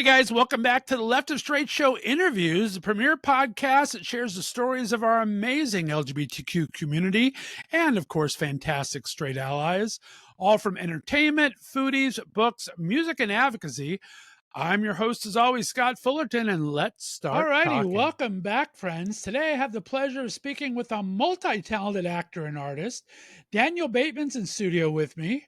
Howdy, guys. Welcome back to the Left of Str8 Show Interviews, the premier podcast that shares the stories of our amazing LGBTQ community and, of course, fantastic straight allies, all from entertainment, foodies, books, music, and advocacy. I'm your host, as always, Scott Fullerton, and let's start talking. Welcome back, friends. Today I have the pleasure of speaking with a multi-talented actor and artist. Daniel Bateman's in studio with me.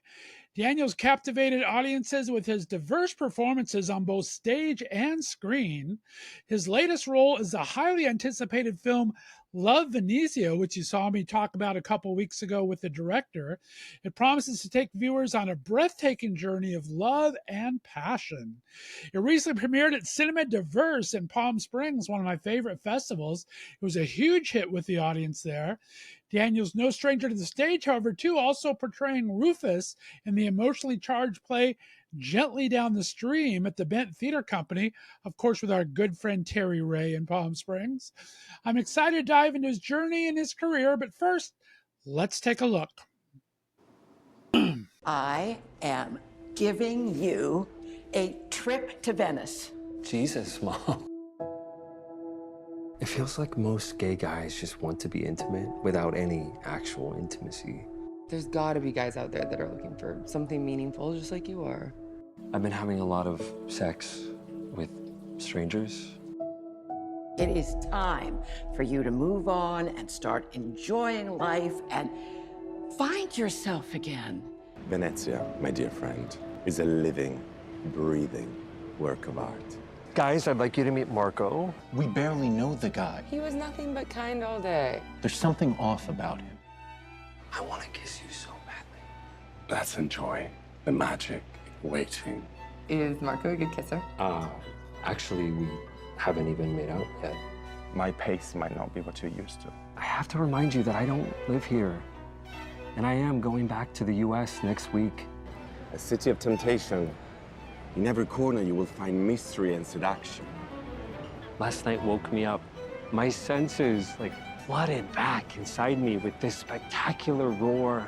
Daniel's captivated audiences with his diverse performances on both stage and screen. His latest role is the highly anticipated film Love Venetia, which you saw me talk about a couple weeks ago with the director. It promises to take viewers on a breathtaking journey of love and passion. It recently premiered at Cinema Diverse in Palm Springs, one of my favorite festivals. It was a huge hit with the audience there. Daniel's no stranger to the stage, however, too, also portraying Rufus in the emotionally charged play Gently Down the Stream at the Bent Theater Company, of course, with our good friend Terry Ray in Palm Springs. I'm excited to dive into his journey and his career, but first, let's take a look. I am giving you a trip to Venice. Jesus, Mom. It feels like most gay guys just want to be intimate without any actual intimacy. There's gotta be guys out there that are looking for something meaningful, just like you are. I've been having a lot of sex with strangers. It is time for you to move on and start enjoying life and find yourself again. Venezia, my dear friend, is a living, breathing work of art. Guys, I'd like you to meet Marco. We barely know the guy. He was nothing but kind all day. There's something off about him. I want to kiss you so badly. Let's enjoy the magic waiting. Is Marco a good kisser? Actually, we haven't even made out yet. My pace might not be what you're used to. I have to remind you that I don't live here. And I am going back to the US next week. A city of temptation. In every corner, you will find mystery and seduction. Last night woke me up. My senses, flooded back inside me with this spectacular roar.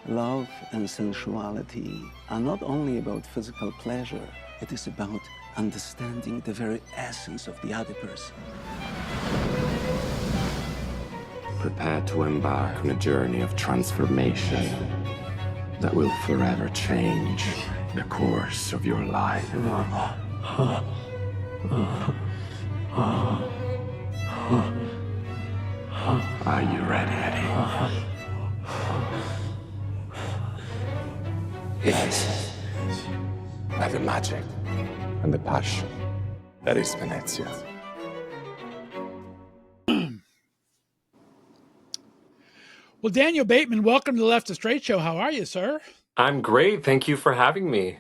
Love and sensuality are not only about physical pleasure, it is about understanding the very essence of the other person. Prepare to embark on a journey of transformation that will forever change the course of your life. Are you ready, Eddie? Yes. By the magic and the passion that is Venezia. Well, Daniel Bateman, welcome to the Left of Str8 Show. How are you, sir? I'm great. Thank you for having me.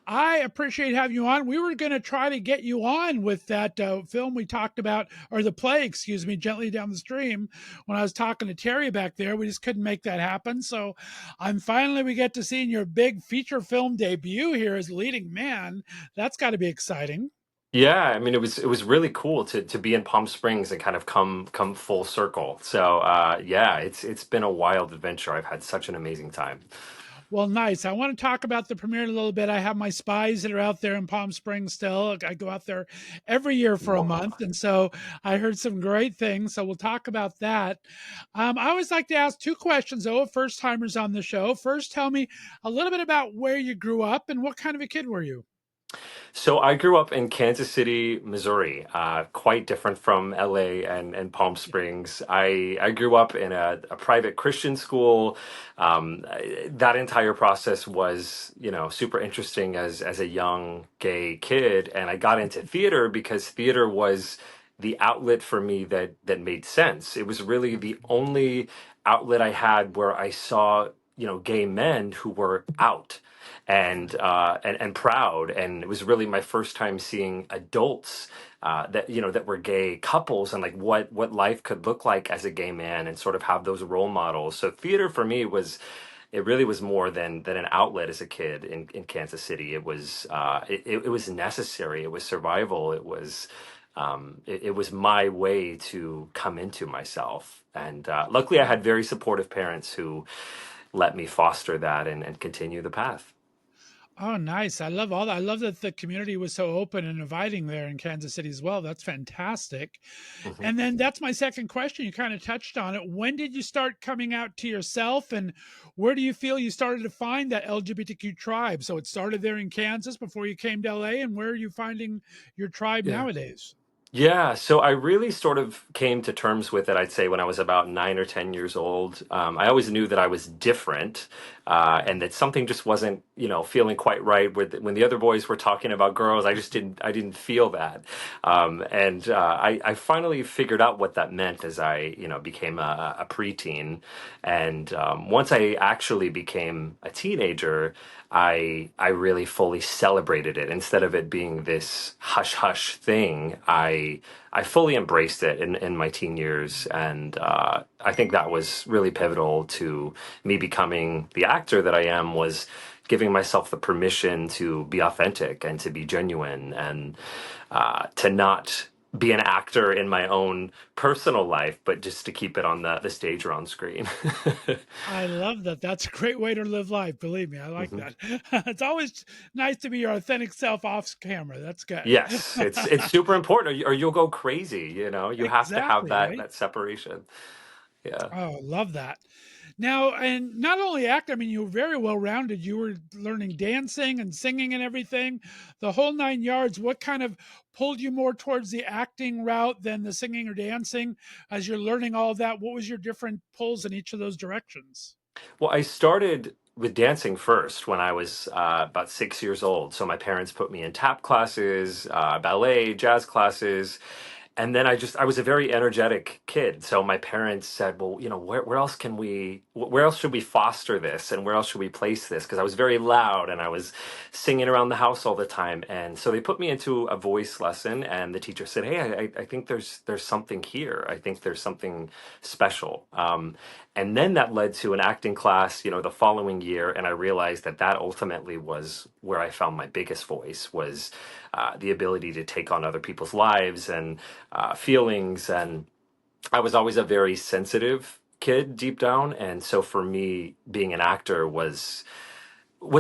I appreciate having you on. We were going to try to get you on with that film we talked about, or the play, excuse me, Gently Down the Stream, when I was talking to Terry back there. We just couldn't make that happen. So we get to see your big feature film debut here as leading man. That's got to be exciting. Yeah, I mean, it was really cool to be in Palm Springs and kind of come full circle. So yeah, it's been a wild adventure. I've had such an amazing time. Well, nice. I want to talk about the premiere a little bit. I have my spies that are out there in Palm Springs still. I go out there every year for a month. And so I heard some great things. So we'll talk about that. I always like to ask two questions, though, of first timers on the show. First, tell me a little bit about where you grew up and what kind of a kid were you? So I grew up in Kansas City, Missouri, quite different from LA and Palm Springs. I grew up in a private Christian school. That entire process was, super interesting as a young gay kid. And I got into theater because theater was the outlet for me that made sense. It was really the only outlet I had where I saw, gay men who were out and proud, and it was really my first time seeing adults that were gay couples and what life could look like as a gay man and sort of have those role models. So theater for me really was more than an outlet as a kid in Kansas City. It was it was necessary. It was survival. It was my way to come into myself. And luckily I had very supportive parents who let me foster that and continue the path. Oh, nice. I love all that. I love that the community was so open and inviting there in Kansas City as well. That's fantastic. Mhm. And then that's my second question. You kind of touched on it. When did you start coming out to yourself, and where do you feel you started to find that LGBTQ tribe? So it started there in Kansas before you came to LA, and where are you finding your tribe Yeah. nowadays? Yeah, so I really sort of came to terms with it, I'd say, when I was about 9 or 10 years old. I always knew that I was different, and that something just wasn't, feeling quite right. When the other boys were talking about girls, I didn't feel that. And I finally figured out what that meant as I, became a preteen. And once I actually became a teenager, I really fully celebrated it. Instead of it being this hush hush thing, I fully embraced it in my teen years, and I think that was really pivotal to me becoming the actor that I am. Was giving myself the permission to be authentic and to be genuine, and to not be an actor in my own personal life, but just to keep it on the stage or on screen. I love that. That's a great way to live life. Believe me, I like Mhm. that. It's always nice to be your authentic self off camera. That's good. Yes, it's super important, or you'll go crazy. You have to have Exactly, right? that separation. Yeah. Oh, love that. Now, and not only act, I mean, you were very well rounded. You were learning dancing and singing and everything, the whole nine yards. What kind of pulled you more towards the acting route than the singing or dancing as you're learning all of that? What was your different pulls in each of those directions? Well, I started with dancing first when I was about 6 years old. So my parents put me in tap classes, ballet, jazz classes, and then I was a very energetic kid. So my parents said, well, where else where else should we foster this, and where else should we place this? Because I was very loud and I was singing around the house all the time. And so they put me into a voice lesson, and the teacher said, hey, I think there's something here. I think there's something special. And then that led to an acting class, the following year, and I realized that ultimately was where I found my biggest voice, was the ability to take on other people's lives and feelings. And I was always a very sensitive kid deep down, and so for me, being an actor was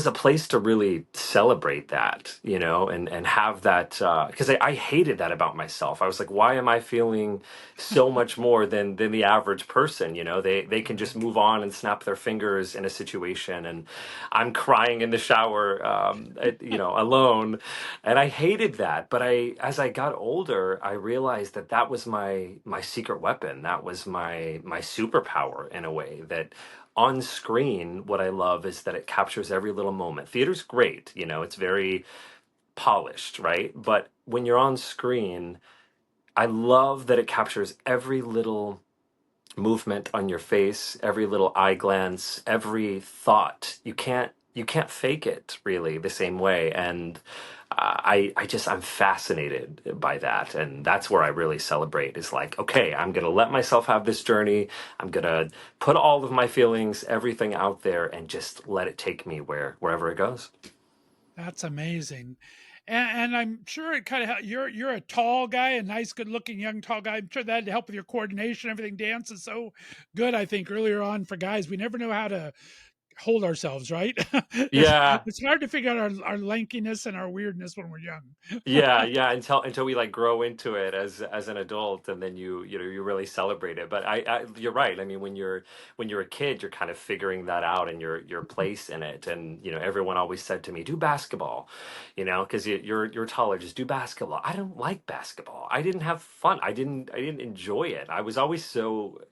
a place to really celebrate that, and have that, because I hated that about myself. I was like, why am I feeling so much more than the average person? They can just move on and snap their fingers in a situation, and I'm crying in the shower, alone, and I hated that. But as I got older, I realized that was my secret weapon. That was my superpower, in a way. That on screen, what I love is that it captures every little moment. Theater's great, it's very polished, right? But when you're on screen, I love that it captures every little movement on your face, every little eye glance, every thought. You can't fake it really the same way. And I'm fascinated by that, and that's where I really celebrate. Is like, okay, I'm gonna let myself have this journey. I'm gonna put all of my feelings, everything out there, and just let it take me wherever it goes. That's amazing. And I'm sure it kind of you're a tall guy, a nice, good-looking young tall guy. I'm sure that had to help with your coordination. Everything dance is so good. I think earlier on for guys, we never know how to hold ourselves, right? it's, Yeah, it's hard to figure out our lankiness and our weirdness when we're young. yeah, until we like grow into it as an adult, and then you really celebrate it. But you're right. I mean, when you're a kid, you're kind of figuring that out, and your place in it. And everyone always said to me, do basketball, because you're taller, just do basketball. I don't like basketball. I didn't have fun. I didn't enjoy it. I was always so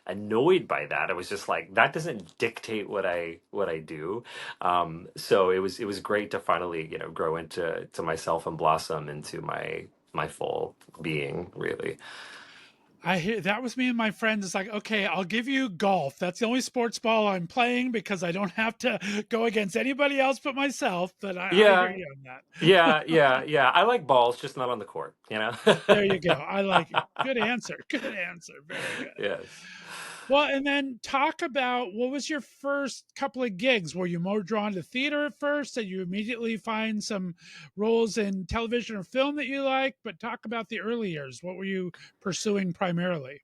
annoyed by that. I was just like, that doesn't dictate what I do. So it was great to finally grow into myself and blossom into my full being, really. I hear that was me and my friends. It's like, okay, I'll give you golf. That's the only sports ball I'm playing because I don't have to go against anybody else but myself. But I hear Yeah, you on that. yeah. I like balls, just not on the court. There you go. I like it. Good answer. Good answer. Very good. Yes. Well, and then talk about what was your first couple of gigs? Were you more drawn to theater at first? Did you immediately find some roles in television or film that you like? But talk about the early years. What were you pursuing primarily?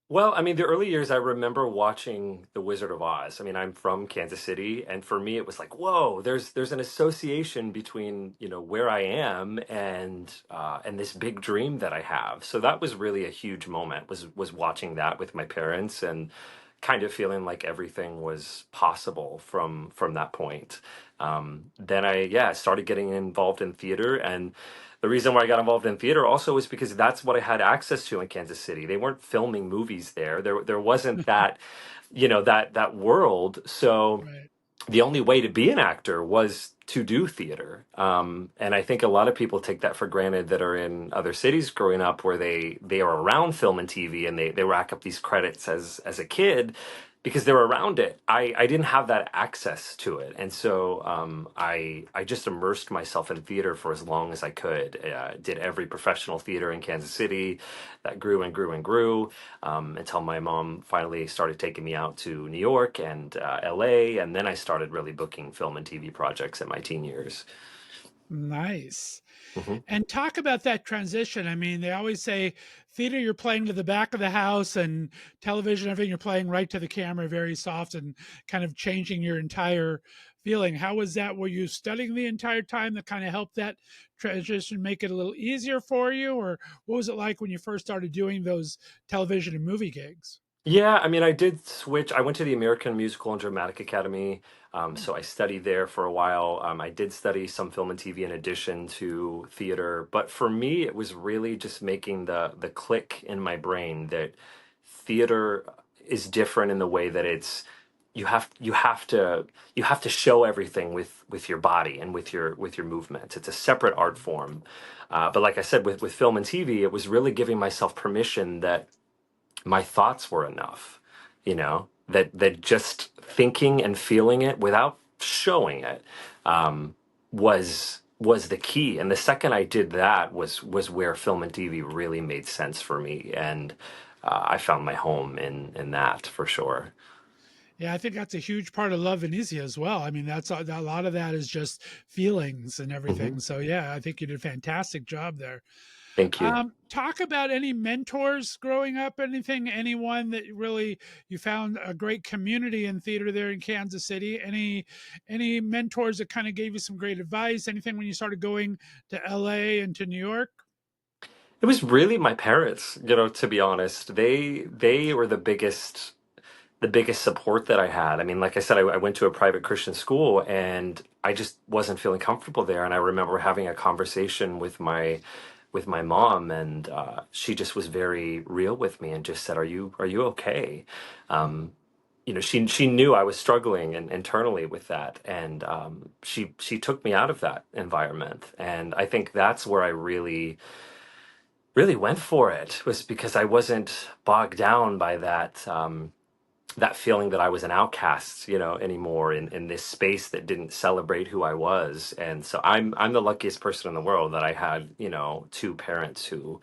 Well, I mean, the early years, I remember watching The Wizard of Oz. I mean, I'm from Kansas City, and for me, it was like, whoa, there's an association between, where I am and this big dream that I have. So that was really a huge moment, was watching that with my parents and kind of feeling like everything was possible from that point. Then I started getting involved in theater, and the reason why I got involved in theater also was because that's what I had access to in Kansas City. They weren't filming movies there. There wasn't that, that world. So Right. the only way to be an actor was to do theater. And I think a lot of people take that for granted that are in other cities growing up where they are around film and TV and they rack up these credits as a kid because they're around it. I didn't have that access to it. And so I just immersed myself in theater for as long as I could. Did every professional theater in Kansas City that grew and grew and grew until my mom finally started taking me out to New York and LA. And then I started really booking film and TV projects in my teen years. Nice. Mhm. And talk about that transition. I mean, they always say theater, you're playing to the back of the house, and television, everything, you're playing right to the camera, very soft and kind of changing your entire feeling. How was that? Were you studying the entire time that kind of helped that transition make it a little easier for you? Or what was it like when you first started doing those television and movie gigs? Yeah, I mean, I did switch. I went to the American Musical and Dramatic Academy, Oh, so I studied there for a while. I did study some film and TV in addition to theater, but for me, it was really just making the click in my brain that theater is different in the way that it's you have to show everything with your body and with your movements. It's a separate art form, but like I said, with film and TV, it was really giving myself permission that my thoughts were enough, that just thinking and feeling it without showing it was the key. And the second I did that was where film and TV really made sense for me, and I found my home in that for sure. yeah, I think that's a huge part of Love Venetia as well. I mean, that's a lot of that is just feelings and Hmm. everything. So yeah, I think you did a fantastic job there. Thank you. Talk about any mentors growing up, anyone that really you found a great community in theater there in Kansas City. Any mentors that kind of gave you some great advice? Anything when you started going to LA and to New York? It was really my parents, to be honest. They were the biggest support that I had. I mean, like I said, I went to a private Christian school and I just wasn't feeling comfortable there. And I remember having a conversation with my mom, and she just was very real with me and just said, "Are you okay?" Um, she knew I was struggling internally with that, and she took me out of that environment. And I think that's where I really went for it, was because I wasn't bogged down by that feeling that I was an outcast, anymore in this space that didn't celebrate who I was. And so I'm the luckiest person in the world that I had, two parents who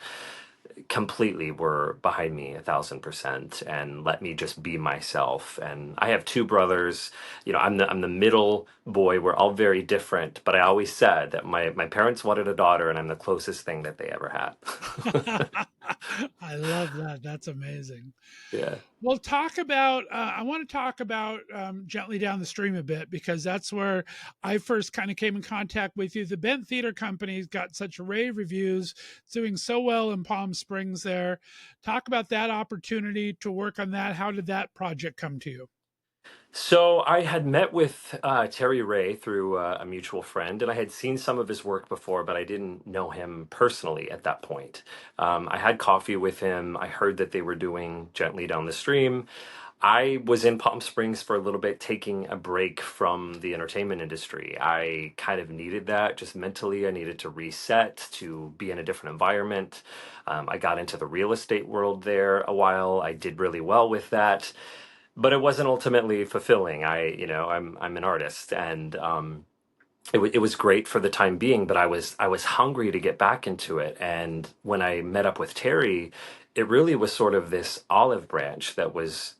completely were behind me 1,000% and let me just be myself. And I have two brothers. I'm the middle boy. We're all very different, but I always said that my parents wanted a daughter, and I'm the closest thing that they ever had. I love that. That's amazing. Yeah. Well, talk about. I want to talk about Gently Down the Stream a bit, because that's where I first kind of came in contact with you. The Bent Theater Company's got such rave reviews, it's doing so well in Palm Springs. There, talk about that opportunity to work on that. How did that project come to you? So I had met with Terry Ray through a mutual friend, and I had seen some of his work before, but I didn't know him personally at that point. I had coffee with him. I heard that they were doing Gently Down the Stream. I was in Palm Springs for a little bit, taking a break from the entertainment industry. I kind of needed that just mentally. I needed to reset, to be in a different environment. I got into the real estate world there a while. I did really well with that, but it wasn't ultimately fulfilling. I'm an artist, and it was great for the time being, but I was hungry to get back into it. And when I met up with Terry, it really was sort of this olive branch that was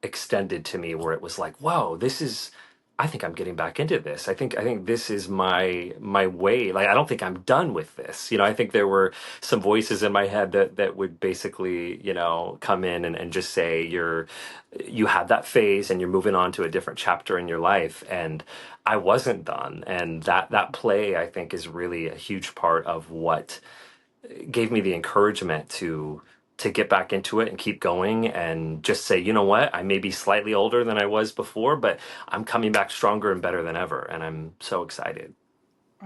extended to me, where it was like, whoa, I think I'm getting back into this. I think this is my way. Like I don't think I'm done with this. I think there were some voices in my head that would basically, come in and just say you had that phase and you're moving on to a different chapter in your life. And I wasn't done. And that play, I think, is really a huge part of what gave me the encouragement to get back into it and keep going and just say, you know what, I may be slightly older than I was before, but I'm coming back stronger and better than ever. And I'm so excited.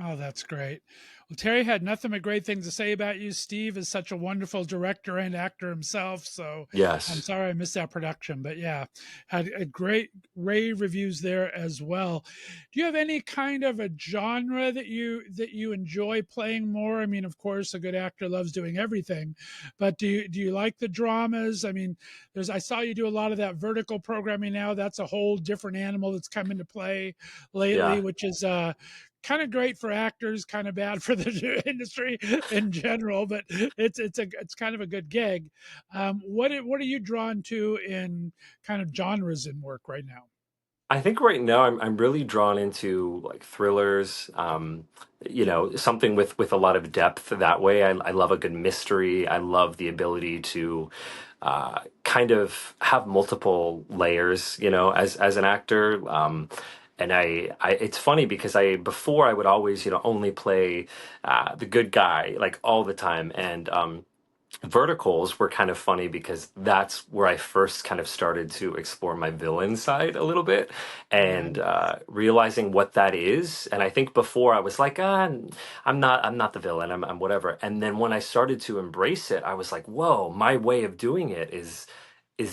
Oh, that's great. Well, Terry had nothing but great things to say about you. Steve is such a wonderful director and actor himself. So I'm Yes. sorry I missed that production, but yeah, had a great rave reviews there as well. Do you have any kind of a genre that you enjoy playing more? I mean, of course, a good actor loves doing everything, but do you like the dramas? I mean, I saw you do a lot of that vertical programming now. That's a whole different animal that's come into play lately, Yeah. which is kind of great for actors, kind of bad for the industry in general, but it's kind of a good gig. What are you drawn to in kind of genres in work right now? I think right now I'm really drawn into like thrillers, something with a lot of depth that way. I love a good mystery. I love the ability to kind of have multiple layers, as an actor. And it's funny because before I would always, only play the good guy like all the time. And verticals were kind of funny because that's where I first kind of started to explore my villain side a little bit and Right. realizing what that is. And I think before I was like, I'm not the villain. I'm whatever. And then when I started to embrace it, I was like, whoa, my way of doing it is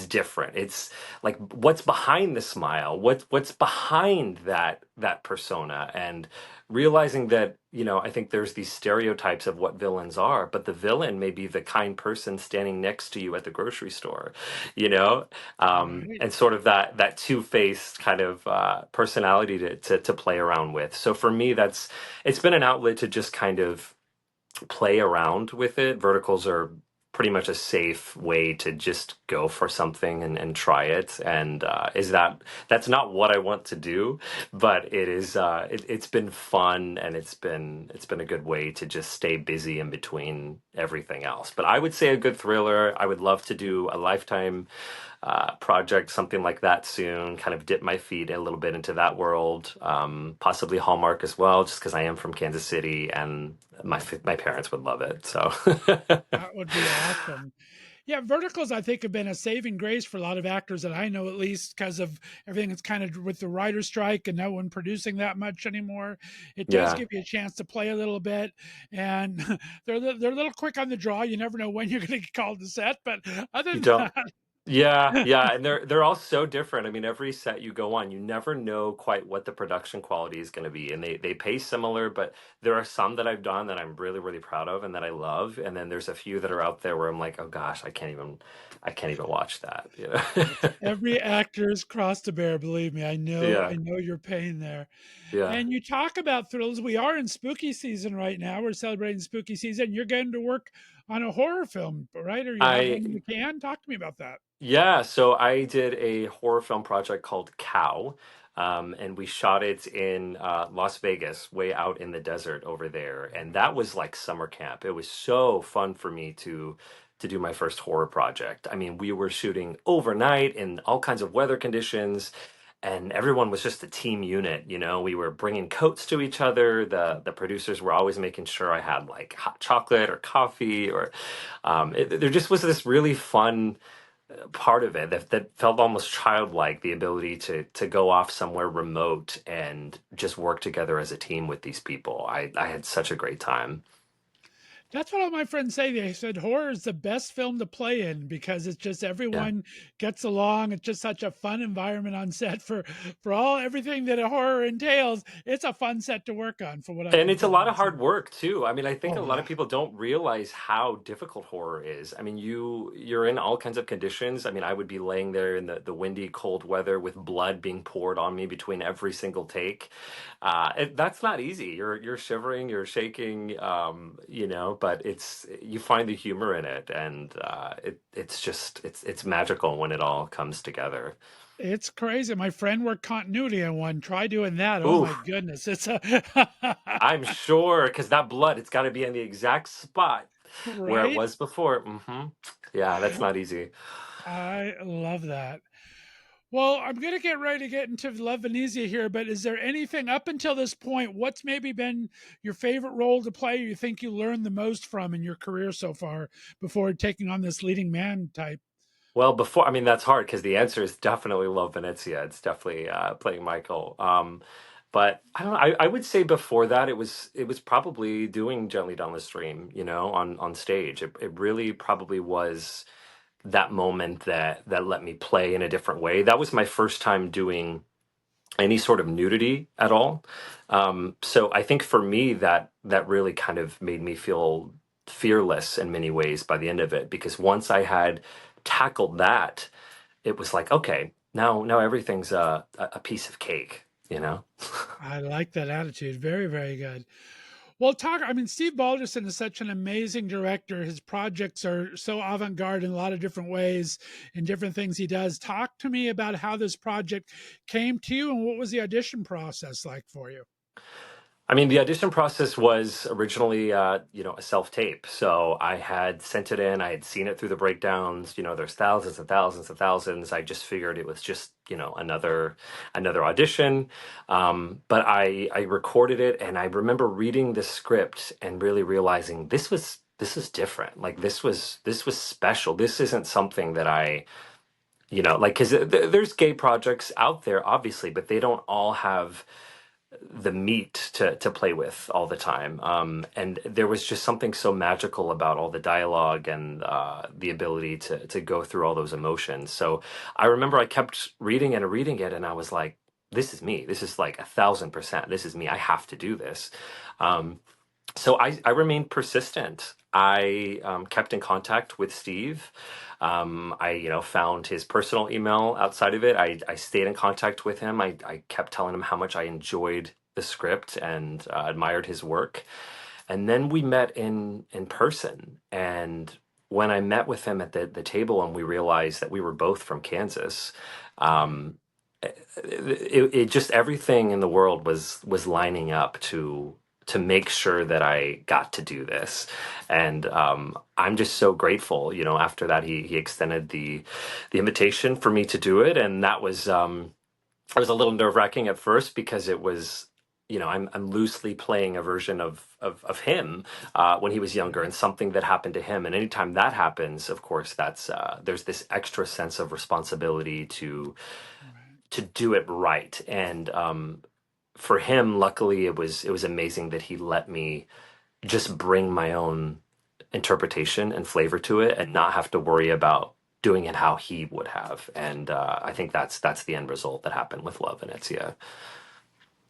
different. It's like what's behind the smile, what's behind that persona, and realizing that I think there's these stereotypes of what villains are, but the villain may be the kind person standing next to you at the grocery store, you know, Right. and sort of that two-faced kind of personality to play around with. So for me, it's been an outlet to just kind of play around with it. Verticals are pretty much a safe way to just go for something and try it. And that's not what I want to do, but it's been fun, and it's been a good way to just stay busy in between everything else. But I would say a good thriller. I would love to do a Lifetime project, something like that soon, kind of dip my feet a little bit into that world, possibly Hallmark as well, just because I am from Kansas City and my parents would love it. So That would be awesome. Yeah, verticals I think have been a saving grace for a lot of actors that I know, at least because of everything that's kind of with the writer strike and no one producing that much anymore. It does yeah, give you a chance to play a little bit, and they're a little quick on the draw. You never know when you're going to get called to set, but other you than don't. that, Yeah, yeah, and they're all so different. I mean, every set you go on, you never know quite what the production quality is going to be, and they pay similar, but there are some that I've done that I'm really really proud of and that I love, and then there's a few that are out there where I'm like, oh gosh, I can't even watch that, every actor's cross to bear. Believe me, I Yeah, know your pain there. yeah. And you talk about thrills. We are in spooky season right now. We're celebrating spooky season. You're going to work on a horror film, right? Or you have one in I the can? Talk to me about that. Yeah, so I did a horror film project called Cow, and we shot it in Las Vegas, way out in the desert over there, and that was like summer camp. It was so fun for me to do my first horror project. I mean, we were shooting overnight in all kinds of weather conditions, and everyone was just a team unit. We were bringing coats to each other. The producers were always making sure I had like hot chocolate or coffee, or there just was this really fun part of it that felt almost childlike, the ability to go off somewhere remote and just work together as a team with these people. I had such a great time. That's what all my friends say. They said horror is the best film to play in because it's just Yeah. everyone gets along. It's just such a fun environment on set for all everything that a horror entails. It's a fun set to work on, from what I And can it's a tell. lot of So, hard work too. I mean, I think a oh lot yeah, of people don't realize how difficult horror is. I mean, you're in all kinds of conditions. I mean, I would be laying there in the windy, cold weather with blood being poured on me between every single take. That's not easy. You're shivering, you're shaking, but you find the humor in it, and it's just it's magical when it all comes together. It's crazy. My friend worked continuity on one. Try doing that. Oh my Oof. goodness. It's a I'm sure, because that blood, it's got to be in the exact spot where it right. was before. Yeah, that's not easy. I love that. Well, I'm going to get ready to get into Love Venetia here, but is there anything up until this point? What's maybe been your favorite role to play? You think you learned the most from in your career so far before taking on this leading man type? Well, I mean, that's hard because the answer is definitely Love Venezia. It's definitely playing Michael. But I don't know. I would say before that, it was probably doing Gently Down the Stream, on stage. It really probably was that moment that let me play in a different way. That was my first time doing any sort of nudity at all. So I think for me that really kind of made me feel fearless in many ways by the end of it, because once I had tackled that, it was like, okay, now everything's a piece of cake, you know? I like that attitude. Very, very good. Well, I mean, Steve Balderson is such an amazing director. His projects are so avant garde in a lot of different ways and different things he does. Talk to me about how this project came to you and what was the audition process like for you? I mean, the audition process was originally, a self tape. So I had sent it in. I had seen it through the breakdowns. There's thousands and thousands and thousands. I just figured it was just, another audition. But I recorded it, and I remember reading the script and really realizing this is different. Like this was special. This isn't something that like, because there's gay projects out there, obviously, but they don't all have the meat to play with all the time. And there was just something so magical about all the dialogue and the ability to go through all those emotions. So I remember I kept reading it, and I was like, this is me. This is like 1,000%. This is me. I have to do this. So I remained persistent. I kept in contact with Steve. I found his personal email outside of it. I stayed in contact with him. I kept telling him how much I enjoyed the script and admired his work. And then we met in person. And when I met with him at the table and we realized that we were both from Kansas, um, it just everything in the world was lining up to make sure that I got to do this. And I'm just so grateful. After that, he extended the invitation for me to do it, and that was it was a little nerve wracking at first because it was. I'm loosely playing a version of him when he was younger, and something that happened to him. And anytime that happens, of course, that's there's this extra sense of responsibility to do it right. And for him, luckily, it was amazing that he let me just bring my own interpretation and flavor to it, and not have to worry about doing it how he would have. And I think that's the end result that happened with Love Venetia.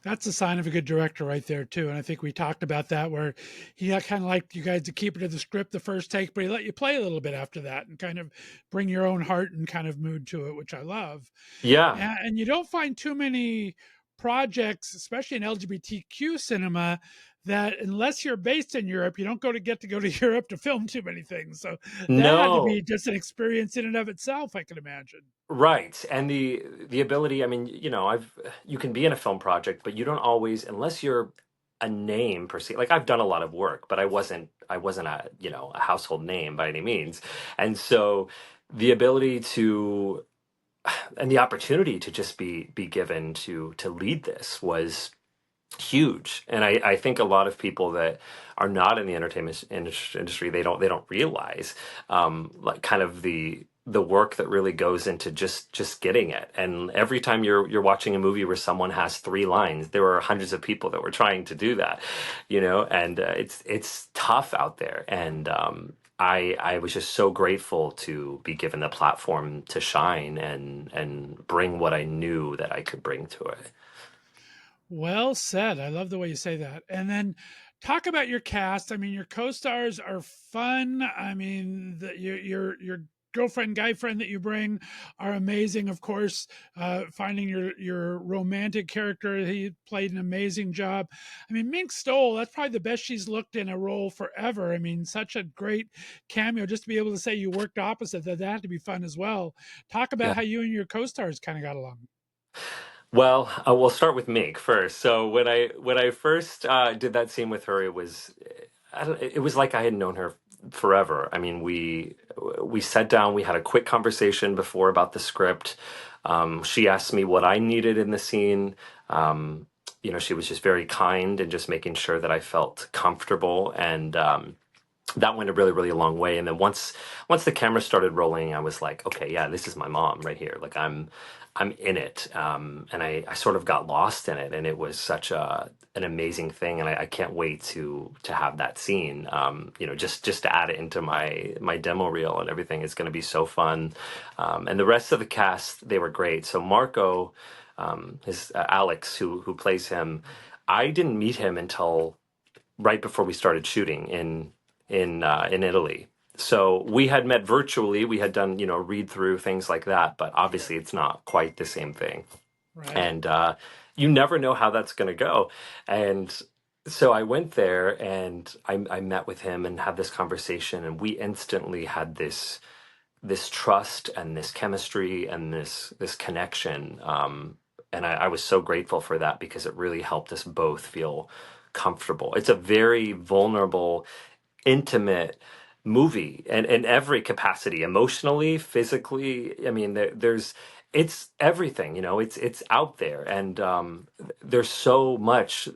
That's a sign of a good director right there too. And I think we talked about that where he kind of liked you guys to keep it to the script the first take, but he let you play a little bit after that and kind of bring your own heart and kind of mood to it, which I love. Yeah. And you don't find too many projects, especially in LGBTQ cinema, that unless you're based in Europe, you don't get to go to Europe to film too many things. So that had to No. be just an experience in and of itself, I can imagine. Right. And the ability, I mean, you can be in a film project, but you don't always, unless you're a name per se. Like, I've done a lot of work, but I wasn't a household name by any means. And so the ability to and the opportunity to just be given to lead this was huge. And I think a lot of people that are not in the entertainment industry, they don't realize like kind of the work that really goes into just getting it. And every time you're watching a movie where someone has 3 lines, there are hundreds of people that were trying to do that, and it's tough out there. And I was just so grateful to be given the platform to shine and bring what I knew that I could bring to it. Well said. I love the way you say that. And then talk about your cast. I mean, your co-stars are fun. I mean, your girlfriend, guy friend that you bring are amazing. Of course, finding your romantic character, he played an amazing job. I mean, Mink Stoll, that's probably the best she's looked in a role forever. I mean, such a great cameo. Just to be able to say you worked opposite, that had to be fun as well. Talk about how you and your co-stars kind of got along. Well, we'll start with Meg first. So when I first did that scene with her, it was it was like I had known her forever. I mean, we sat down, we had a quick conversation before about the script. She asked me what I needed in the scene. You know, she was just very kind and just making sure that I felt comfortable, and that went a really, really long way. And then once the camera started rolling, I was like, okay, yeah, this is my mom right here. Like I'm in it, and I sort of got lost in it, and it was such an amazing thing, and I can't wait to have that scene. You know, just to add it into my demo reel and everything is going to be so fun. And the rest of the cast, they were great. So Marco, his Alex, who plays him, I didn't meet him until right before we started shooting in Italy. So we had met virtually. We had done, you know, read through things like that, but obviously it's not quite the same thing. Right. And you never know how that's going to go. And so I went there and I met with him and had this conversation, and we instantly had this trust and this chemistry and this connection. And I was so grateful for that because it really helped us both feel comfortable. It's a very vulnerable, intimate movie, and in every capacity, emotionally, physically. I mean, there's it's everything, you know. It's out there, and there's so much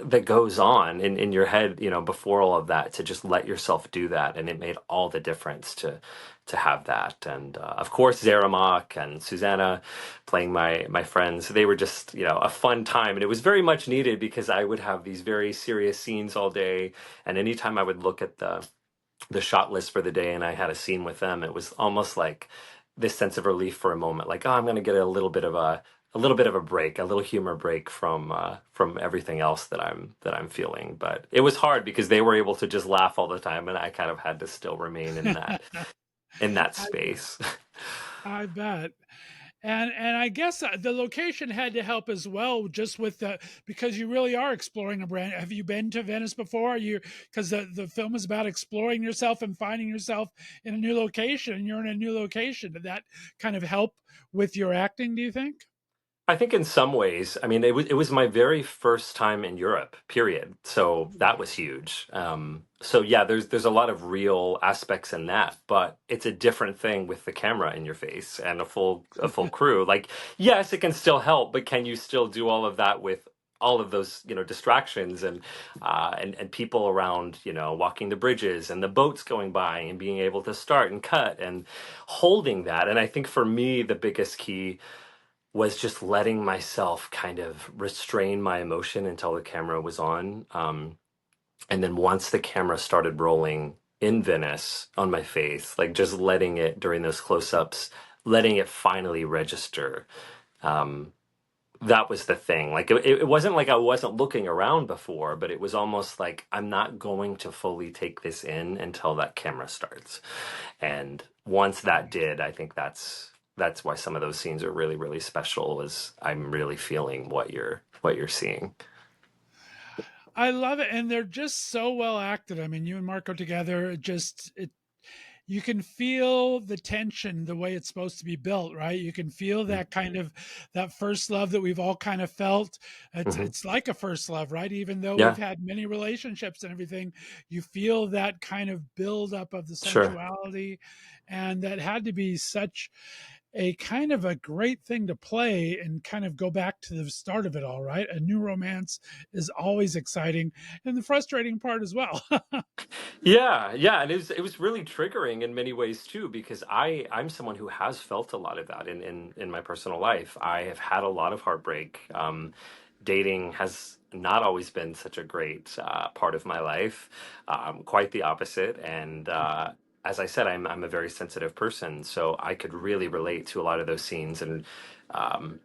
that goes on in your head, you know, before all of that, to just let yourself do that, and it made all the difference to have that. And of course, Zaramak and Susanna playing my friends, they were just, you know, a fun time, and it was very much needed because I would have these very serious scenes all day, and anytime I would look at the shot list for the day and I had a scene with them, it was almost like this sense of relief for a moment, like, oh, I'm going to get a little bit of a break, a little humor break from everything else that I'm feeling. But it was hard because they were able to just laugh all the time, and I kind of had to still remain in that space. I bet. And I guess the location had to help as well, just with the, because you really are exploring a brand. Have you been to Venice before? Because the film is about exploring yourself and finding yourself in a new location, and you're in a new location. Did that kind of help with your acting, do you think? I think in some ways, I mean, it was my very first time in Europe, period. So that was huge. So yeah, there's a lot of real aspects in that, but it's a different thing with the camera in your face and a full crew. Like, yes, it can still help, but can you still do all of that with all of those, you know, distractions and people around, you know, walking the bridges and the boats going by and being able to start and cut and holding that. And I think for me, the biggest key was just letting myself kind of restrain my emotion until the camera was on. And then once the camera started rolling in Venice on my face, like just letting it during those close ups, letting it finally register. That was the thing. Like it wasn't like I wasn't looking around before, but it was almost like I'm not going to fully take this in until that camera starts. And once that did, I think that's why some of those scenes are really, really special, is I'm really feeling what you're seeing. I love it, and they're just so well acted. I mean, you and Marco together, you can feel the tension the way it's supposed to be built, right? You can feel that kind of that first love that we've all kind of felt. Mm-hmm. It's like a first love, right? Even though we've Yeah, had many relationships and everything, you feel that kind of build up of the sure. sensuality, and that had to be such a kind of a great thing to play and kind of go back to the start of it all, right? A new romance is always exciting, and the frustrating part as well. Yeah, yeah, and it was really triggering in many ways too, because I'm someone who has felt a lot of that in my personal life. I have had a lot of heartbreak. Dating has not always been such a great part of my life. Quite the opposite. And as I said, I'm a very sensitive person, so I could really relate to a lot of those scenes. And um,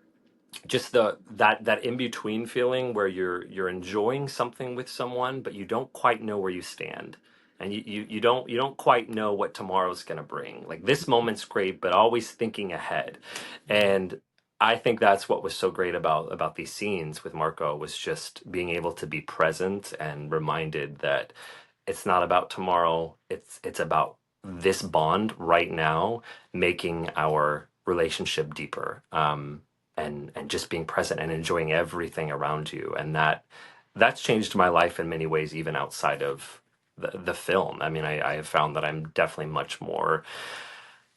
just that in between feeling where you're enjoying something with someone, but you don't quite know where you stand. and you don't quite know what tomorrow's going to bring. Like this moment's great, but always thinking ahead. And I think that's what was so great about these scenes with Marco, was just being able to be present and reminded that it's not about tomorrow. It's about this bond right now, making our relationship deeper, and just being present and enjoying everything around you. And that's changed my life in many ways, even outside of the film. I mean, I have found that I'm definitely much more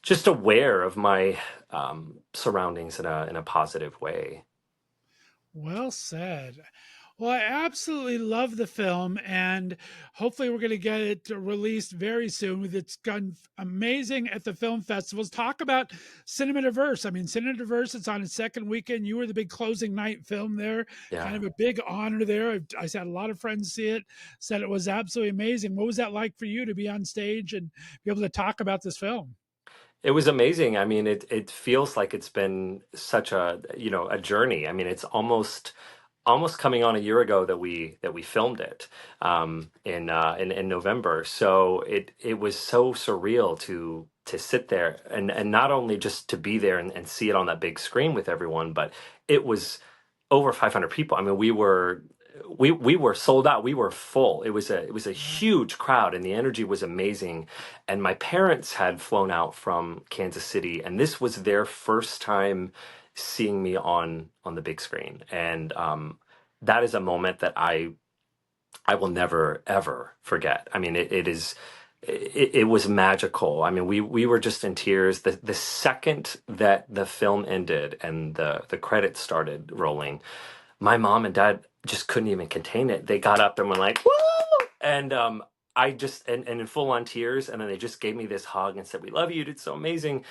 just aware of my surroundings in a positive way. Well said. Well, I absolutely love the film, and hopefully, we're going to get it released very soon. It's gone amazing at the film festivals. Talk about Cinemativerse. I mean, Cinemativerse, it's on its second weekend. You were the big closing night film there, kind Yeah. of a big honor there. I had a lot of friends see it, said it was absolutely amazing. What was that like for you to be on stage and be able to talk about this film? It was amazing. I mean, it feels like it's been such a, a journey. I mean, it's almost coming on a year ago that we filmed it, in November. So it was so surreal to sit there and not only just to be there and see it on that big screen with everyone, but it was over 500 people. I mean, we were sold out. We were full. It was a huge crowd, and the energy was amazing. And my parents had flown out from Kansas City, and this was their first time seeing me on the big screen. And that is a moment that I will never ever forget. I mean, it was magical. I mean, we were just in tears. The second that the film ended and the credits started rolling, my mom and dad just couldn't even contain it. They got up and were like, "Woo!" And I just and in full on tears, and then they just gave me this hug and said, "We love you. It's so amazing."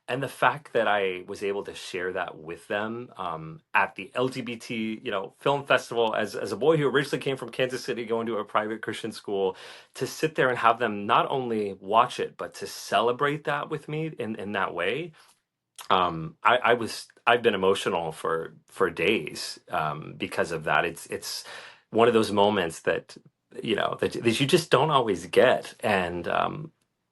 And the fact that I was able to share that with them, at the LGBT, film festival, as a boy who originally came from Kansas City, going to a private Christian school, to sit there and have them not only watch it but to celebrate that with me in that way, I've been emotional for days, because of that. It's one of those moments that that you just don't always get.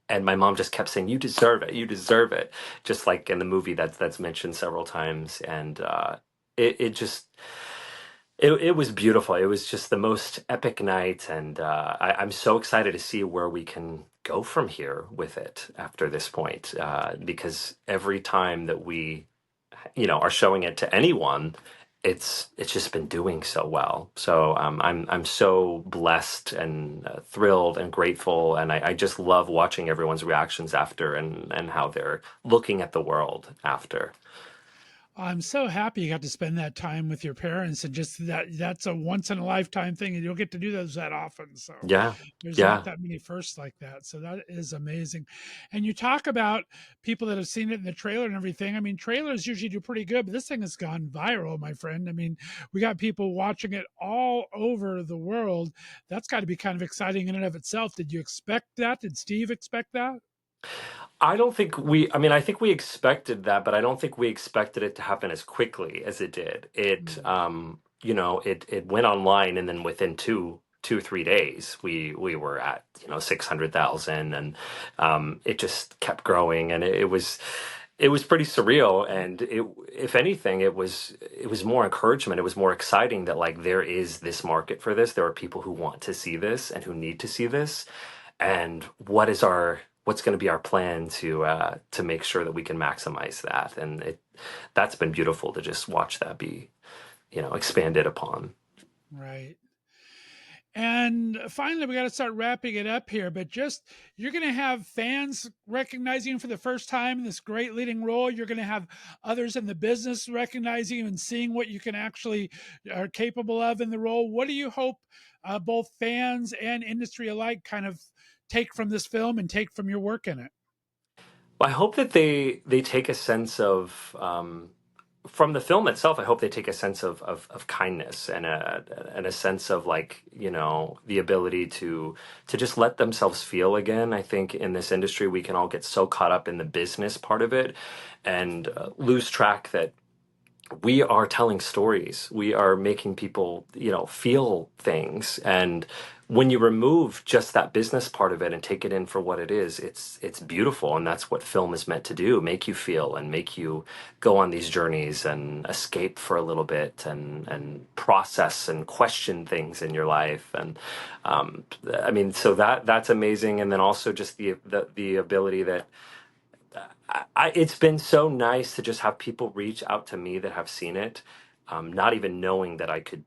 And my mom just kept saying, "You deserve it. You deserve it," just like in the movie that's mentioned several times. And it just it was beautiful. It was just the most epic night, and I'm so excited to see where we can go from here with it after this point. Because every time that we, are showing it to anyone, it's just been doing so well. So I'm so blessed and thrilled and grateful, and I just love watching everyone's reactions after, and how they're looking at the world after. I'm so happy you got to spend that time with your parents, and just that's a once in a lifetime thing, and you don't get to do those that often. So Yeah, there's not yeah. that many firsts like that. So that is amazing. And you talk about people that have seen it in the trailer and everything. I mean, trailers usually do pretty good, but this thing has gone viral, my friend. I mean, we got people watching it all over the world. That's got to be kind of exciting in and of itself. Did you expect that? Did Steve expect that? I don't think I mean, I think we expected that, but I don't think we expected it to happen as quickly as it did. It went online, and then within 3 days, we were at, 600,000, and it just kept growing, and it was pretty surreal. And if anything, it was more encouragement. It was more exciting that, like, there is this market for this. There are people who want to see this and who need to see this. And what's going to be our plan to make sure that we can maximize that. And that's been beautiful to just watch that be, expanded upon. Right. And finally, we got to start wrapping it up here. But just, you're going to have fans recognizing you for the first time in this great leading role. You're going to have others in the business recognizing you and seeing what you can actually are capable of in the role. What do you hope both fans and industry alike kind of take from this film and take from your work in it? I hope that they take a sense of, from the film itself. I hope they take a sense of kindness, and a sense of, like, the ability to just let themselves feel again. I think in this industry we can all get so caught up in the business part of it, and lose track that we are telling stories. We are making people, feel things, and when you remove just that business part of it and take it in for what it is, it's beautiful, and that's what film is meant to do: make you feel and make you go on these journeys and escape for a little bit and process and question things in your life. And I mean, so that's amazing. And then also just the ability that it's been so nice to just have people reach out to me that have seen it, not even knowing that I could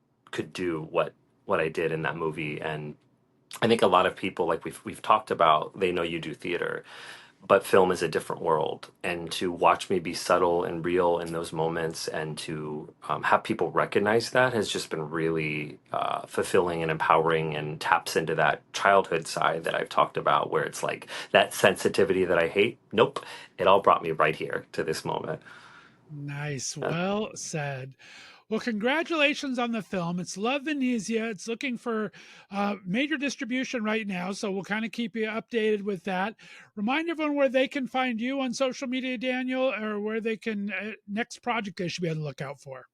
do what I did in that movie. And I think a lot of people, like we've talked about, they know you do theater, but film is a different world. And to watch me be subtle and real in those moments, and to have people recognize that, has just been really fulfilling and empowering, and taps into that childhood side that I've talked about, where it's like that sensitivity that I hate. Nope, it all brought me right here to this moment. Nice. Well said. Well, congratulations on the film. It's Love Venetia. It's looking for major distribution right now, so we'll kind of keep you updated with that. Remind everyone where they can find you on social media, Daniel, or where they can, next project they should be on the lookout for.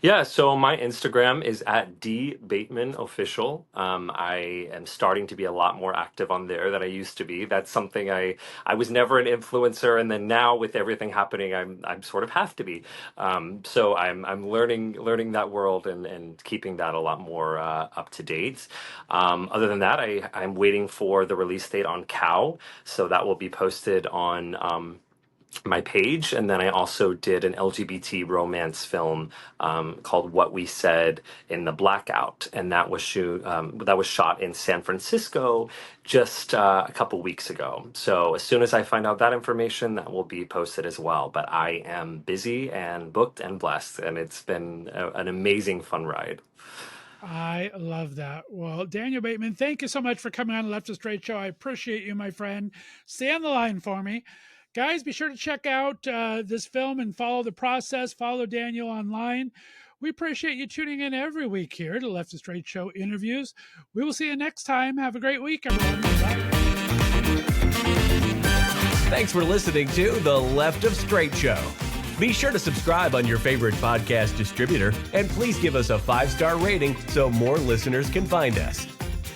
Yeah, so my Instagram is at dbatemanofficial. I am starting to be a lot more active on there than I used to be. That's something I was never an influencer, and then now with everything happening, I'm sort of have to be. So I'm learning that world and keeping that a lot more up to date. Other than that, I'm waiting for the release date on Cow, so that will be posted on my page. And then I also did an LGBT romance film called What We Said in the Blackout, and that was shot in San Francisco just a couple weeks ago. So as soon as I find out that information, that will be posted as well. But I am busy and booked and blessed, and it's been an amazing fun ride. I love that. Well, Daniel Bateman, thank you so much for coming on the Left of Str8 show. I appreciate you, my friend. Stay on the line for me. Guys, be sure to check out this film and follow the process. Follow Daniel online. We appreciate you tuning in every week here to Left of Str8 show interviews. We will see you next time. Have a great week, everyone. Bye. Thanks for listening to the Left of Str8 show. Be sure to subscribe on your favorite podcast distributor, and please give us a 5-star rating so more listeners can find us.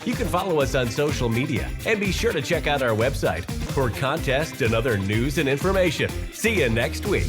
You can follow us on social media, and be sure to check out our website for contests and other news and information. See you next week.